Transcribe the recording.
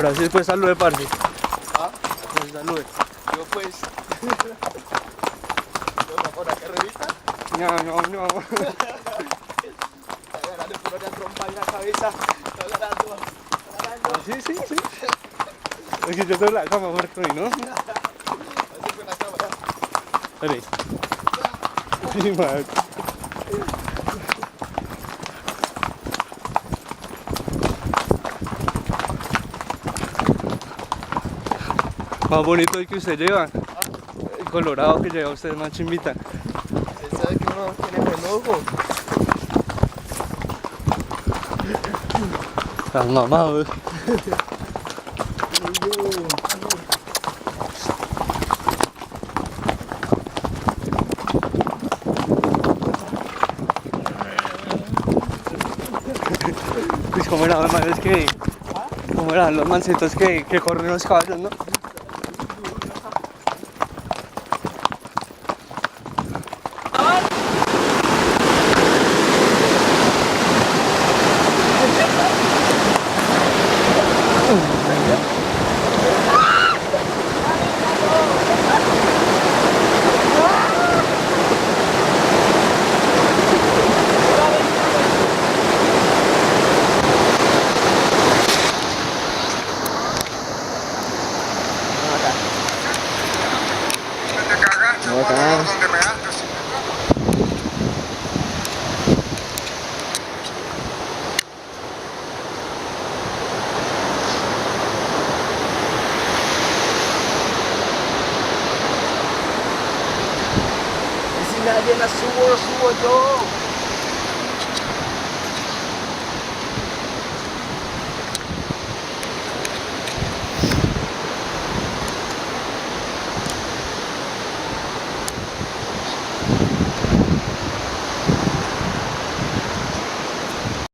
Francis, pues salude, parce. ¿Ah? Pues salude. Yo pues... ¿Vamos por la carrerita? No. Agarrando por una trompa en la cabeza. Agarrando. Sí. Aquí yo tengo la cama muerto y no. Así con la cámara. Vale. Sí, man. Más bonito el que usted lleva. El colorado que lleva usted, más chimbita. Usted sabe que uno tiene buen ojo. Estás mamado. Pues como eran los manes que... Como eran los mancitos que corren los caballos, ¿no? Te cagaste, No, bueno, acá. donde me haces. Y si nadie la subo, lo subo yo.